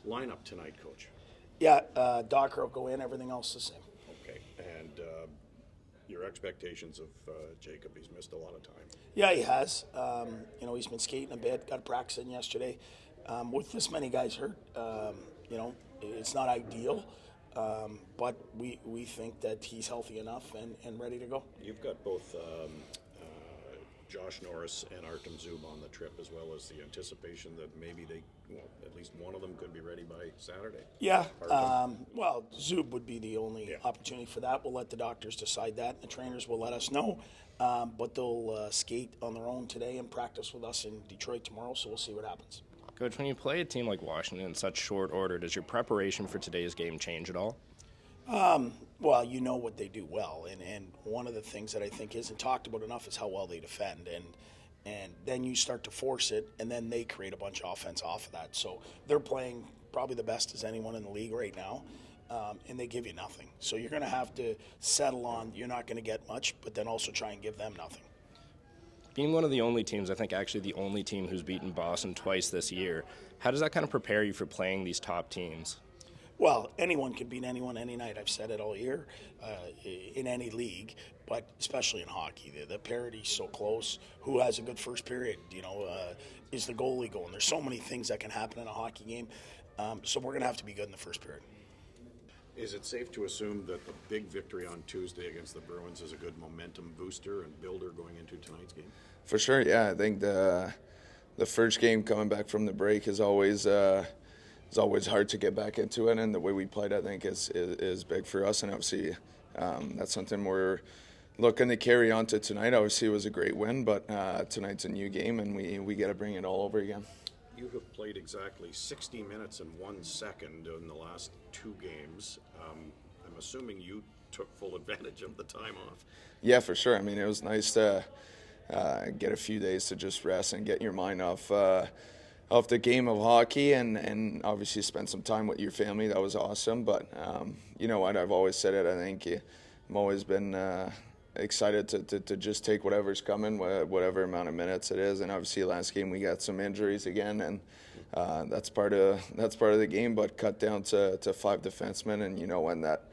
Lineup tonight, Coach. Yeah, Docker will go in, everything else the same. Okay, and your expectations of Jacob, he's missed a lot of time. Yeah, he has. He's been skating a bit, got a practice in yesterday. With this many guys hurt, it's not ideal, but we think that he's healthy enough and ready to go. You've got both Josh Norris and Artem Zub on the trip, as well as the anticipation that maybe at least one of them could be ready by Saturday. Yeah, Zub would be the only opportunity for that. We'll let the doctors decide that. The trainers will let us know, but they'll skate on their own today and practice with us in Detroit tomorrow, so we'll see what happens. Coach, when you play a team like Washington in such short order, does your preparation for today's game change at all? Well, you know what they do well, and one of the things that I think isn't talked about enough is how well they defend, and then you start to force it, and then they create a bunch of offense off of that. So they're playing probably the best as anyone in the league right now, and they give you nothing. So you're going to have to settle on you're not going to get much, but then also try and give them nothing. Being one of the only teams, I think actually the only team who's beaten Boston twice this year, how does that kind of prepare you for playing these top teams? Well, anyone can beat anyone any night. I've said it all year in any league, but especially in hockey. The parity's so close. Who has a good first period? Is the goalie going? There's so many things that can happen in a hockey game. So we're going to have to be good in the first period. Is it safe to assume that the big victory on Tuesday against the Bruins is a good momentum booster and builder going into tonight's game? For sure, yeah. I think the first game coming back from the break is always it's always hard to get back into it, and the way we played, I think, is big for us, and obviously that's something we're looking to carry on to tonight. Obviously, it was a great win, but tonight's a new game, and we got to bring it all over again. You have played exactly 60 minutes and 1 second in the last 2 games. I'm assuming you took full advantage of the time off. Yeah, for sure. I mean, it was nice to get a few days to just rest and get your mind off the game of hockey and obviously spend some time with your family. That was awesome. But you know what? I've always said it. I think I've always been excited to just take whatever's coming, whatever amount of minutes it is. And obviously last game we got some injuries again, and that's part of the game. But cut down to 5 defensemen, and you know when that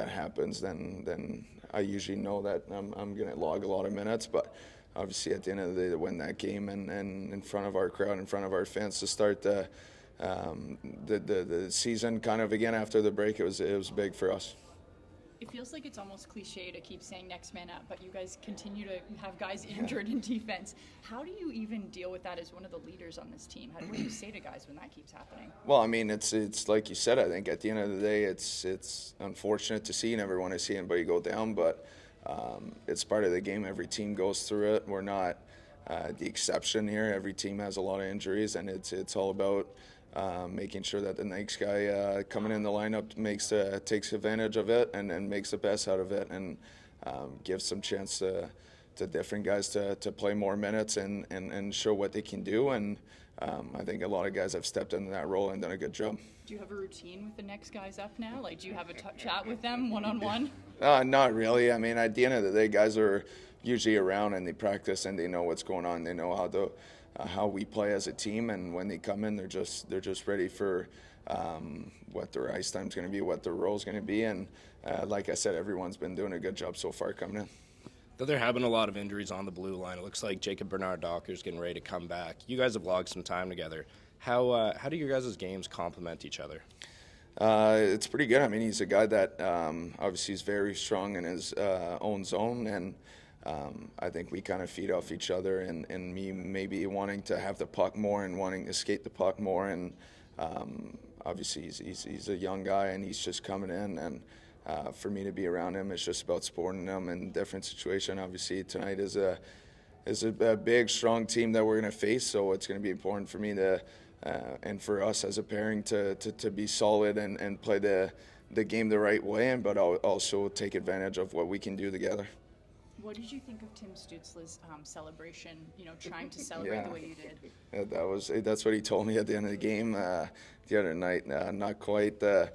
happens, then I usually know that I'm going to log a lot of minutes. But obviously at the end of the day, to win that game and in front of our crowd, in front of our fans, to start the season kind of again after the break, it was big for us. It feels like it's almost cliche to keep saying next man up, but you guys continue to have guys injured in defense. How do you even deal with that as one of the leaders on this team? What do you say to guys when that keeps happening? Well, I mean, it's like you said. I think at the end of the day, it's unfortunate to see. You never want to see anybody go down, but it's part of the game. Every team goes through it. We're not the exception here. Every team has a lot of injuries, and it's all about making sure that the next guy coming in the lineup takes advantage of it and makes the best out of it, and gives some chance to different guys to play more minutes and show what they can do. And I think a lot of guys have stepped into that role and done a good job. Do you have a routine with the next guys up now? Like, do you have a chat with them one-on-one? Not really. I mean, at the end of the day, guys are usually around and they practice and they know what's going on. They know how we play as a team, and when they come in, they're just ready for what their ice time's going to be, what their role's going to be, and like I said, everyone's been doing a good job so far coming in. Though there have been a lot of injuries on the blue line, it looks like Jacob Bernard-Docker's getting ready to come back. You guys have logged some time together. How do your guys' games complement each other? It's pretty good. I mean, he's a guy that obviously is very strong in his own zone, and I think we kind of feed off each other, and me maybe wanting to have the puck more and wanting to skate the puck more. And obviously he's a young guy and he's just coming in, and for me to be around him, it's just about supporting him in different situation. Obviously tonight is a big, strong team that we're going to face, so it's going to be important for me to and for us as a pairing to be solid and play the game the right way, but also take advantage of what we can do together. What did you think of Tim Stützle's celebration, trying to celebrate the way you did? Yeah, that's what he told me at the end of the game the other night. Not quite the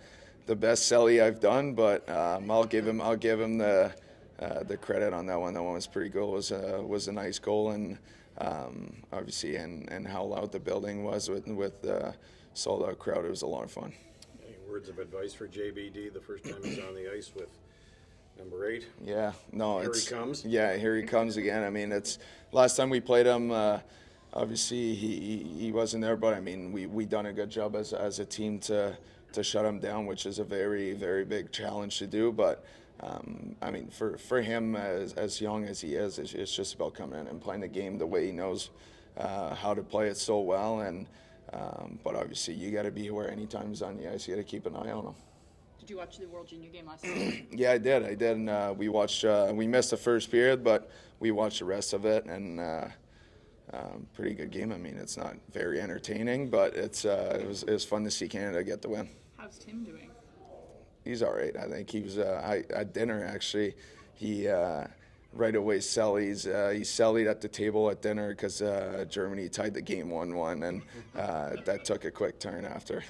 best celly I've done, but I'll give him the credit on that one. That one was pretty good. It was a nice goal, and obviously and how loud the building was with sold out crowd. It was a lot of fun. Any words of advice for JBD the first time he's on the ice with number 8? Yeah, no, Here he comes. Yeah, here he comes again. I mean, it's last time we played him. Obviously, he wasn't there, but I mean, we done a good job as a team to shut him down, which is a very, very big challenge to do. But I mean, for him as young as he is, it's just about coming in and playing the game the way he knows how to play it so well. And but obviously, you got to be aware anytime he's on the ice. You got to keep an eye on him. Did you watch the World Junior game last night? Yeah, I did. And we watched. We missed the first period, but we watched the rest of it, and pretty good game. I mean, it's not very entertaining, but it was fun to see Canada get the win. How's Tim doing? He's all right. I think he was at dinner actually. He right away he sellied at the table at dinner because Germany tied the game 1-1, and that took a quick turn after.